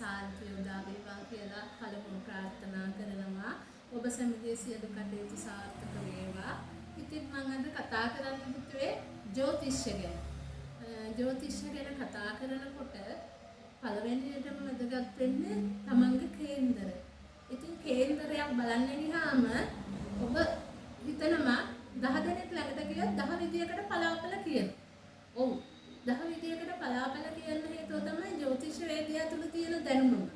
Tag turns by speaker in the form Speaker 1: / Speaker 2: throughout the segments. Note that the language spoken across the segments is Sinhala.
Speaker 1: සාන්තිය උදා වේවා කියලා කලකොම ප්‍රාර්ථනා කරනවා. ඔබ සැමගේ සියලු කටයුතු සාර්ථක වේවා. ඉතින් මම අද කතා කරන්න හිතුවේ ජ්‍යොතිෂය ගැන. ජ්‍යොතිෂය ගැන කතා කරනකොට පළවෙනියටම වැදගත් වෙන්නේ තමන්ගේ කේන්දරය. ඉතින් කේන්දරයක් බලන්න ගියාම ඔබ හිතනවා 10 දෙනෙක් ළඟට ගියොත් 10 විදියකට පලාපල කියනවා. ඔව් 10 විදියකට පලාපල කියන්න හේතුව තමයි ජ්‍යොතිෂ වේදියා තුල තියෙන දැනුම මත.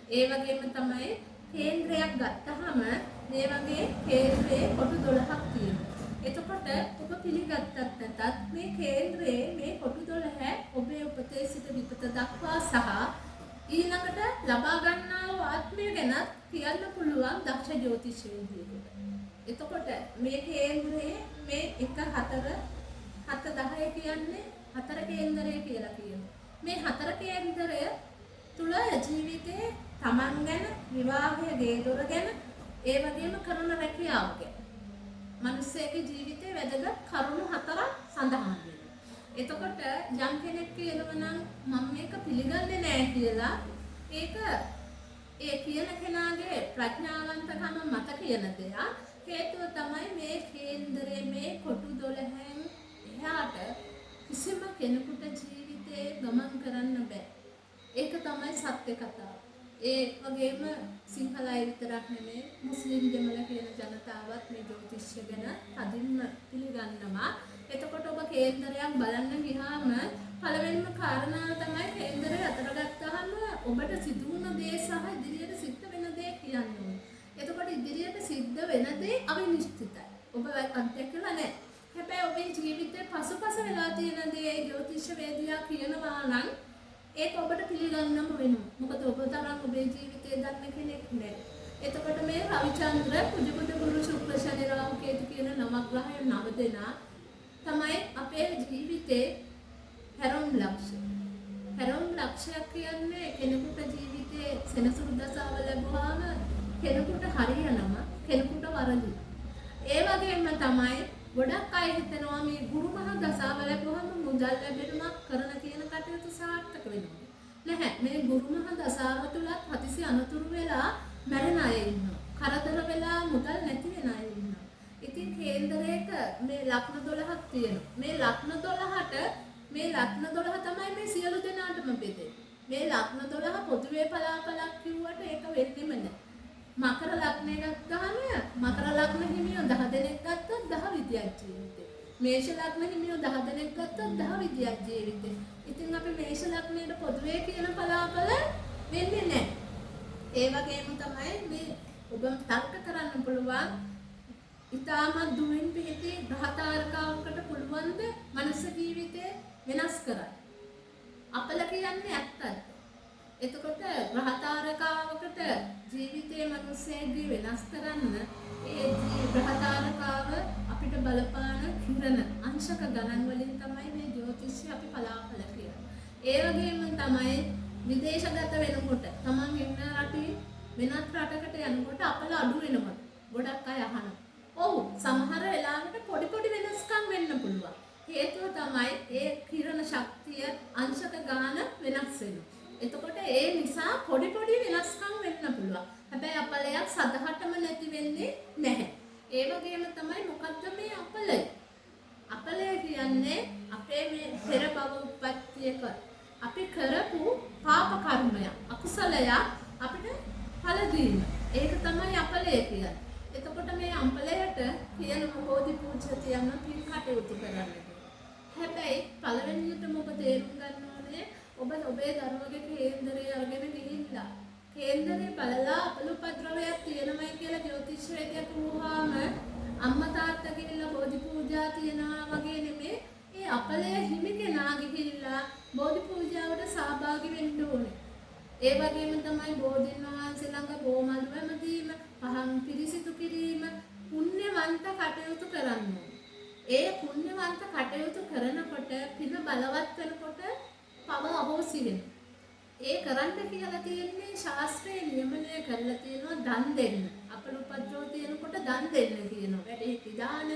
Speaker 1: ඒ වගේම තමයි කේන්ද්‍රයක් ගත්තාම මේ වගේ කේන්ද්‍රයේ කොටු 12ක් තියෙනවා. එතකොට ඔබ පිළිගත්තත් නැතත් මේ කේන්ද්‍රයේ මේ කොටු 12 ඔබේ උපතේ සිට විපත දක්වා සහ ඊළඟට ලබා ගන්නා වූ ආත්මය ගැන කියන්න පුළුවන් දක්ෂ ජ්‍යොතිෂ වේදියෙකුට. එතකොට මේ කේන්ද්‍රයේ මේ 1 4 7 10 කියන්නේ 4 කේන්දරය කියලා කියනවා. මේ 4 කේන්දරය තුල ජීවිතේ තමන් ගැන, විවාහය, ගේ දොර ගැන, ඒ වගේම කරන රැකියාව ගැන මිනිස්සෙගේ ජීවිතේ වැදගත් කරුණු 4ක් සඳහන් වෙනවා. එතකොට යම් කෙනෙක් කියනවා නම් මම මේක පිළිගන්නේ නැහැ කියලා ඒක ඒ කියන කෙනාගේ ප්‍රඥාවන්තකම මත කියන දෙයක්. හේතුව තමයි මේ කේන්දරයේ මේ කොටු 12න් එහාට කිසිම කෙනෙකුට ජීවිතේ ගමන් කරන්න බෑ. ඒක තමයි සත්‍ය කතාව. ඒ වගේම සිංහල අය විතරක් නෙමෙයි මුස්ලිම් දෙමළ කියන ජනතාවත් මේ ජ්‍යොතිෂය ගැන අදින්ම පිළිගන්නවා. එතකොට ඔබ කේන්දරයක් බලන්න ගියාම පළවෙනිම කාරණාව තමයි කේන්දරය අතර ගත්තාම ඔබට සිදු වුණ දේ සහ ඉදිරියට සිද්ධ වෙන දේ කියන්න ඕනේ. එතකොට ඉදිරියට සිද්ධ වෙන දේ අවිනිශ්චිතයි. ඔබ අත්දැකලා නැහැ. හැබැයි ඔබේ ජීවිතේ පසුපස වෙලා තියෙන දේ ජ්‍යොතිෂ වේදියා කියනවා නම් ඒක ඔබට පිළිගන්නම වෙනවා. මොකද ඔබ තරම් ඔබේ ජීවිතේ දන්න කෙනෙක් නැහැ. එතකොට මේ රවිචන්ද්‍ර කුජබුද ගුරු ශුක්‍ර ශනි රාහු කේතු කියන නවග්‍රහයන් 9 දෙනා තමයි අපේ ජීවිතේ හැරොම් ලක්ෂය. හැරොම් ලක්ෂයක් කියන්නේ කෙනෙකුට ජීවිතේ සෙනසුරුදසාව ලැබුවාම කෙනෙකුට හරියනවා, කෙනෙකුට වරදි. ඒ වගේම තමයි ගොඩක් අය හිතනවා මේ ගුරු මහ දසාව ලැබුවම මුදල් ලැබෙනවා කරන කියන කටයුතු සාර්ථක වෙනවා. නැහැ. මේ ගුරු මහ දසාව තුලත් හදිසි අනතුරු වෙලා මැරෙන අය ඉන්නවා. කරදර වෙලා මුදල් නැති වෙන අය ඉන්නවා. ඉතින් කේන්දරයක මේ ලග්න 12ක් තියෙනවා. මේ ලග්න 12 තමයි මේ සියලු දෙනාටම බෙදෙන්නේ. මේ ලග්න 12 පොදුවේ පලාපලක් කිව්වට ඒක වෙන්නේම නැහැ. මකර ලග්නය ගත්තාම මකර ලග්න හිමියෝ 10 දෙනෙක් ගත්තොත් 10 විදියක් ජීවිතේ. මේෂ ලග්න හිමියෝ 10 දෙනෙක් ගත්තොත් 10 විදියක් ජීවිතේ. ඉතින් අපි මේෂ ලග්නයේ පොදුවේ කියන පලාපල වෙන්නේ නැහැ. ඒ වගේම තමයි මේ ඔබ තර්ක කරන්න පුළුවන් ඊටමත් දුරින් පිහිටි ග්‍රහතාරකාවකට පුළුවන් ද මනුෂ්‍ය ජීවිතේ වෙනස් කරන්න. අපල කියන්නේ ඇත්තයි. එතකොට ග්‍රහතාරකාවකට ජීවිතයේ මිනිස්සෙගේ වෙනස් කරන්න ඒ ග්‍රහතාරකාව අපිට බලපාන කිරණ අංශක ගණන් වලින් තමයි මේ ජ්‍යොතිෂය අපි පලාපල කියන්නේ. ඒ වගේම තමයි විදේශගත වෙනකොට තමන් ඉන්න රටේ වෙනත් රටකට යනකොට අපල අඩු වෙනවා. ගොඩක් අය අහනවා. ඔව් සමහර වෙලාවට පොඩි වෙනස්කම් වෙන්න පුළුවන්. හේතුව තමයි ඒ කිරණ ශක්තිය අංශක ගාන වෙනස් වෙනවා. එතකොට ඒ නිසා පොඩි වෙනස්කම් වෙන්න පුළුවන්. හැබැයි අපලයක් සදහටම නැති වෙන්නේ නැහැ. ඒ වගේම තමයි මොකද්ද මේ අපලය? අපලය කියන්නේ අපේ මේ පෙර භව උප්පත්තියක අපි කරපු පාප කර්මයක්, අකුසලයක් අපිට ඵල දීම. ඒක තමයි අපලය කියන්නේ. එතකොට මේ අම්පලයට කියන බෝධි පූජා තියන්න පින් කටයුතු කරන්න. හැබැයි පළවෙනියටම ඔබ තේරුම් ගන්න ඕනේ ඔබ ඔබේ දරුවගේ කේන්දරය අරගෙන ගිහිල්ලා කේන්දරේ බලලා අපලුපද්‍රවයක් තියෙනමයි කියලා ජ්‍යොතිෂ වේදිකා වුවාම අම්මා තාත්තා ගිහිල්ලා බෝධි පූජා තියනවා වගේ නෙමෙයි. ඒ අපලය හිමි කෙනා ගිහිල්ලා බෝධි පූජාවට සහභාගී වෙන්න ඕනේ. ඒ වගේම තමයි බෝධින් වහන්සේ ළඟ බෝමල් වැමදීම, පහන් පිරිසිදු කිරීම, පුණ්‍යවන්ත කටයුතු කරන්න ඕනේ. ඒ පුණ්‍යවන්ත කටයුතු කරනකොට පින බලවත් වෙනකොට පව අහෝසි වෙනවා. ඒ කරන්න කියලා තියෙන්නේ ශාස්ත්‍රයේ නියමනය කරලා තියෙනවා දන් දෙන්න. අපලුපද්‍රව තියෙනකොට දන් දෙන්න කියනවා. වැඩි දාන,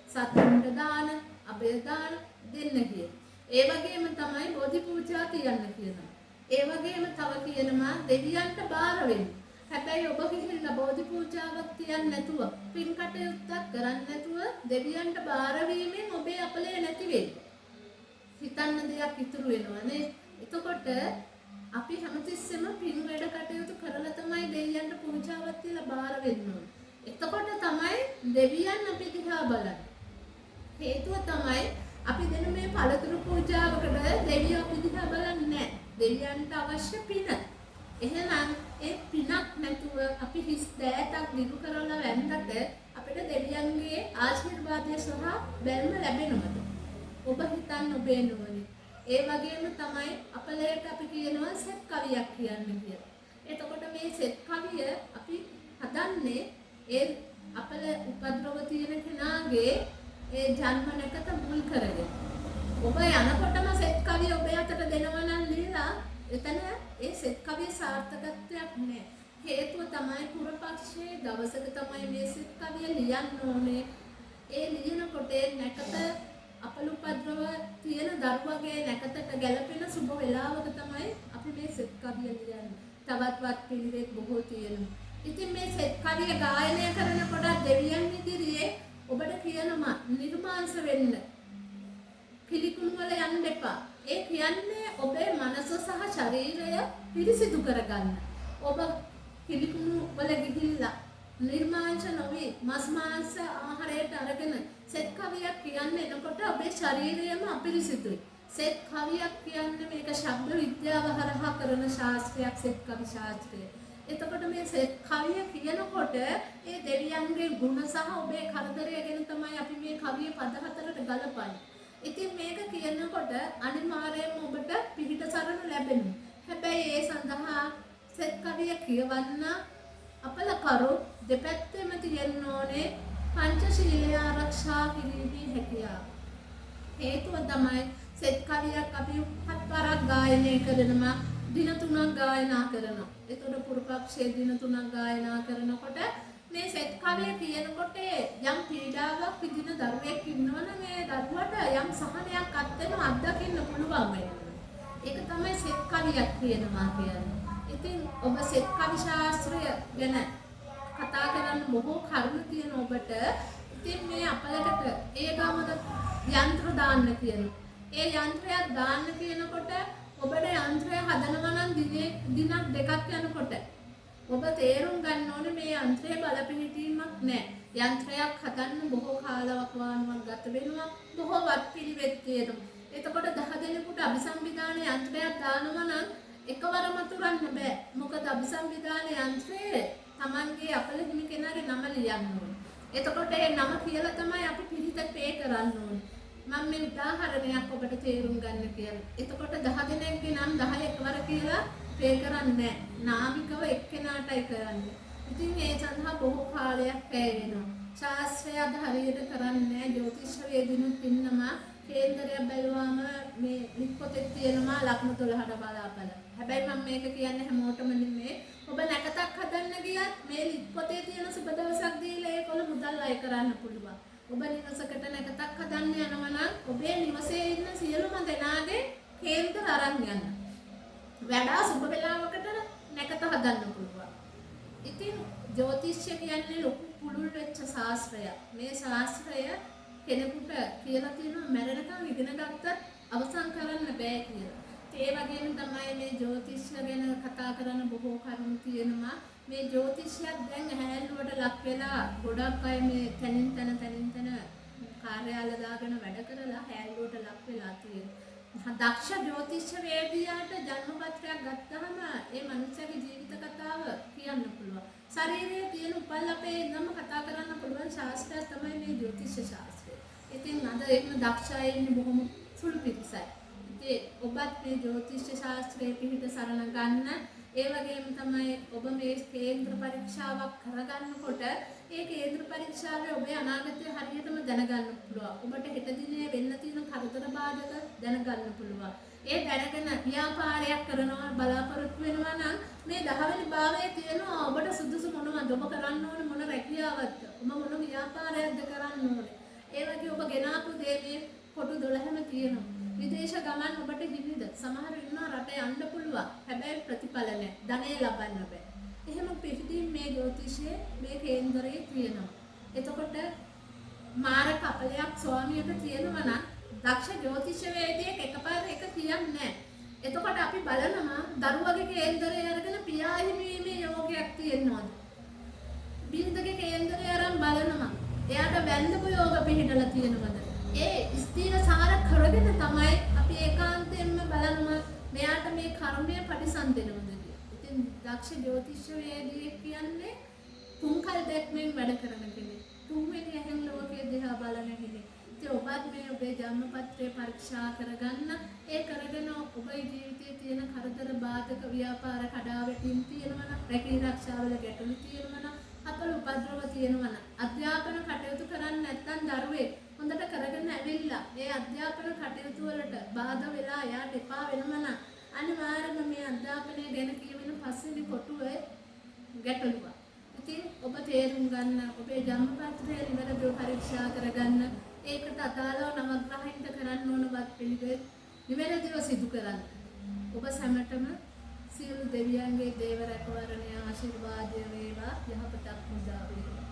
Speaker 1: සතුන්ට දාන, අබේ දාන දෙන්න කියනවා. ඒ වගේම තමයි බෝධි පූජා තියන්න කියනවා. ඒ වගේම තව කියනවා දෙවියන්ට බාර වෙන්න. හැබැයි ඔබ ගිහිල්ලා බෝධි පූජාවක් තියන්නේ නැතුව, පින් කටයුත්තක් කරන්නේ නැතුව දෙවියන්ට බාර වීමෙන් ඔබේ අපලය නැති වෙයි. හිතන්න දෙයක් ඉතුරු වෙනවනේ. එතකොට අපි හැමතිස්සෙම පින් වැඩ කටයුතු කරලා තමයි දෙවියන්ට පූජාවක් තියලා බාර වෙන්න ඕනේ. එතකොට තමයි දෙවියන් අපි දිහා බලන්නේ. හේතුව තමයි අපි දෙන මේ පළතුරු පූජාවකට දෙවියෝ අපි දිහා බලන්නේ නැහැ. දෙවියන්ට අවශ්‍ය පින. එහෙනම් ඒ පිනක් නැතුව අපි හිස් දෑතක් දිගු කරලා වැන්දට අපිට දෙවියන්ගේ ආශිර්වාදය සහ බැල්ම ලැබෙනවද? ඔබ හිතන්න ඔබේ නුවණින්. ඒ වගේම තමයි අපලයට අපි කියනවා සෙත් කවියක් කියන්න කියලා. එතකොට මේ සෙත් කවිය අපි හදන්නේ ඒ අපල උපද්‍රව තියෙන කෙනාගේ ඒ ජන්ම නැකත මුල් කරගෙන. ඔබ යනකොටම සෙත් කවිය ඔබ අතට දෙනවා නම් ලියලා එතන ඒ සෙත් කවිය සාර්ථකත්වයක් නෑ. හේතුව තමයි පුරපක්ෂයේ දවසක තමයි මේ සෙත් කවිය ලියන්න ඕනේ. ඒ ලියනකොට නැකත අපල උපද්‍රව තියෙන දරුවගේ නැකතට ගැලපෙන සුබ වේලාවක තමයි අපි මේ සෙත් කවිය ලියන්නේ. තවත්වත් පිළිවෙත් බොහෝ තියෙනවා. ඉතින් මේ සෙත් කවිය ගායනය කරනකොට දෙවියන් ඉදිරියේ ඔබට කියනවා නිර්මාංශ වෙන්න. පිළිකුණු වල යන්න එපා. ඒ කියන්නේ ඔබේ මනස සහ ශරීරය පිරිසිදු කරගන්න. ඔබ පිළිකුණු වල ගිහිල්ලා නිර්මාංශ නොවි මස් මාංශ ආහාරයට අරගෙන සෙත් කවියක් කියන්නේ එනකොට ඔබේ ශරීරයම අපිරිසිදුයි. සෙත් කවියක් කියන්නේ මේක ශබ්ද විද්‍යාව හරහා කරන ශාස්ත්‍රයක් සෙත් කවි ශාස්ත්‍රය. එතකොට මේ සෙත් කවිය කියනකොට ඒ දෙවියන්ගේ ගුණ සහ ඔබේ කරදරය ගැන තමයි අපි මේ කවිය පද හතරට ගලපන්නේ. ඉතින් මේක කියනකොට අනිවාර්යයෙන්ම ඔබට පිහිට සරණ ලැබෙනවා. හැබැයි ඒ සඳහා සෙත් කවිය කියවන්න අපලකරු දෙපැත්තෙම තියෙන්න ඕනේ පංචශීලය ආරක්ෂා කිරීමේ හැකියාව. හේතුව තමයි සෙත් කවියක් අපි 7 වරක් ගායනය කරනවා. දින 3ක් ගායනා කරනවා. එතකොට පුරපක්ෂයේ දින 3ක් ගායනා කරනකොට මේ සෙත් කවිය කියනකොට යම් පීඩාවක් විඳින දරුවෙක් ඉන්නවනම් මේ දරුවට යම් සහනයක් අත්දකින්න පුළුවන් වෙනවා. ඒක තමයි සෙත් කවියක් කියනවා කියන්නේ. ඉතින් ඔබ සෙත් කවි ශාස්ත්‍රය ගැන කතා කරන්න බොහෝ කරුණු තියෙන ඔබට ඉතින් මේ අපලකට ඒ ගාමද යන්ත්‍ර දාන්න කියනවා. ඒ යන්ත්‍රයක් දාන්න කියනකොට ඔබට යන්ත්‍රය හදනවා නම් දිනක් දෙකක් යනකොට ඔබ තේරුම් ගන්න ඕනේ මේ යන්ත්‍රයේ බලපිහිටීමක් නැහැ. යන්ත්‍රයක් හදන්න බොහෝ කාලවකවානුවක් ගත වෙනවා. බොහෝ වත් පිළිවෙත් තියෙනවා. එතකොට 10 දෙනෙකුට අபிසම්විධාන යන්ත්‍රයක් දානවා නම් එකවරම තුරන්න බෑ. මොකද අபிසම්විධාන යන්ත්‍රයේ Tamanගේ අපල හිමි කෙනාගේ නම ලියන්න ඕනේ. එතකොට ඒ නම කියලා තමයි අපි පිළිත පේ කරන්න ඕනේ. මම මේ උදාහරණයක් ඔබට තේරුම් ගන්න කියලා. එතකොට 10 දෙනෙක්ගේ නම් 10 එකවර කියලා පේ කරන්නේ නැහැ. නාමිකව එක්කෙනාටයි කරන්නේ. ඉතින් ඒ සඳහා බොහෝ කාලයක් වැය වෙනවා. ශාස්ත්‍රය අද හරියට කරන්නේ නැහැ. ජ්‍යොතිෂ වේදිනුත් ඉන්නවා. කේන්දරය බැලුවාම මේ ලිප්පොතේ තියෙනවා ලක්ෂණ 12ට බලාපල. හැබැයි මම මේක කියන්නේ හැමෝටම නෙමෙයි. ඔබ නැකතක් හදන්න ගියත් මේ ලිප්පොතේ තියෙන සුබ දවසක් දීලා ඒකවල මුදල් අය කරන්න පුළුවන්. ඔබ නිවසකට නැකතක් හදන්න යනවා නම් ඔබේ නිවසේ ඉන්න සියලුම දෙනාගේ කේන්දර අරන් යන්න. වඩා සුබ වේලාවකට නැකත හදන්න පුළුවන්. ඉතින් ජ්‍යොතිෂය කියන්නේ ලොකු පුළුල් වෙච්ච ශාස්ත්‍රයක්. මේ ශාස්ත්‍රය කෙනෙකුට කියලා තියෙනවා මැරෙනකම් ඉගෙන ගත්තත් අවසන් කරන්න බෑ කියලා. ඒ වගේම තමයි මේ ජ්‍යොතිෂය ගැන කතා කරන බොහෝ කරුණු තියෙනවා. මේ ජ්‍යොතිෂයක් දැන් හැලුවට ලක් වෙලා ගොඩක් අය මේ තනින් තන කාර්යාල දාගෙන වැඩ කරලා හැලුවට ලක් වෙලා තියෙනවා. දක්ෂ ජ්‍යොතිෂ වේදියාට ජන්මපත්‍රයක් ගත්තාම ඒ මනුස්සයාගේ ජීවිත කතාව කියන්න පුළුවන්. ශරීරයේ තියෙන උපල්ලපේ නම කතා කරන්න පුළුවන් ශාස්ත්‍රය තමයි මේ ජ්‍යොතිෂ ශාස්ත්‍රය. ඉතින් අද එහෙම දක්ෂ අය ඉන්නේ බොහොම සුළු පිරිසයි. ඉතින් ඔබත් මේ ජ්‍යොතිෂ ශාස්ත්‍රයේ පිහිට සරණ ගන්න. ඒ වගේම තමයි ඔබ මේ කේන්ද්‍ර පරීක්ෂාවක් කරගන්නකොට ඒ කේන්ද්‍ර පරීක්ෂාවේ ඔබේ අනාගතය හරියටම දැනගන්න පුළුවන්. ඔබට හෙට දිනේ වෙන්න තියෙන කරදර බාධක දැනගන්න පුළුවන්. ඒ දැනගෙන ව්‍යාපාරයක් කරනවා බලාපොරොත්තු වෙනවා නම් මේ 10 වෙනි භාවයේ තියෙනවා ඔබට සුදුසු මොනවද? ඔබ කරන්න ඕනේ මොන රැකියාවක්ද? ඔබ මොන ව්‍යාපාරයක්ද කරන්න ඕනේ? ඒ වගේ ඔබ ගෙනාපු දේ මේ කොටු 12ම තියෙනවා. විදේශ ගමන් ඔබට හිමිද? සමහර ඉන්නවා රටේ යන්න පුළුවන්. හැබැයි ප්‍රතිඵල නැහැ. ධනෙ ලබන්න බෑ. එහෙම පිහිටීම් මේ ජ්‍යොතිෂයේ මේ කේන්දරයේ තියෙනවා. එතකොට මාරක අපලයක් ස්වාමියට තියෙනවා නම් දක්ෂ ජ්‍යොතිෂවේදියෙක් එකපාර එක කියන්නේ නැහැ. එතකොට අපි බලනවා දරුවගේ කේන්දරය අරගෙන පියා හිමිවීමේ යෝගයක් තියෙනවද? බිරිඳගේ කේන්දරය අරන් බලනවා. එයාට වැන්දපු යෝග පිළිහිටලා තියෙනවද? ඒ ස්ථීරසාර කරගෙන තමයි අපි ඒකාන්තයෙන්ම බලනවා මෙයාට මේ කර්මය ප්‍රතිසන්දෙනවද කියලා. ඉතින් දක්ෂ ජ්‍යොතිෂවේදියෙක් කියන්නේ තුන්කල් දැක්මෙන් වැඩ කරන කෙනෙක්. තුන්වෙනි ඇහෙන් ලෝකයේ දිහා බලන කෙනෙක්. ඉතින් ඔබත් මේ ඔබේ ජන්මපත්‍රය පරීක්ෂා කරගන්න. ඒ කරගෙන ඔබේ ජීවිතයේ තියෙන කරදර බාධක ව්‍යාපාර කඩාවැටීම් තියෙනවා නම්, රැකී ආරක්ෂාවල ගැටලු තියෙනවා නම්, අපල උපද්‍රව තියෙනවා නම්, අධ්‍යාපන කටයුතු කරන්නේ නැත්නම් දරුවෙක් හොඳට කරගෙන ඇවිල්ලා ඒ අධ්‍යාපන කටයුතු වලට බාධා වෙලා යාට එපා වෙනම නම් අනිවාර්යයෙන්ම මේ අධ්‍යාපනය ගැන කියවෙන පස්වෙනි කොටුවේ ගැටලුව. ඉතින් ඔබ තේරුම් ගන්න ඔබේ ජන්මපත්‍රය නිවැරදිව පරීක්ෂා කරගන්න. ඒකට අදාළව නවග්‍රහයින්ට කරන්න ඕනවත් පිළිවෙත් නිවැරදිව සිදු කරන්න. ඔබ සැමටම සියලු දෙවියන්ගේ දේව රැකවරණය ආශිර්වාදය වේවා. යහපතක් මුදා වේවා.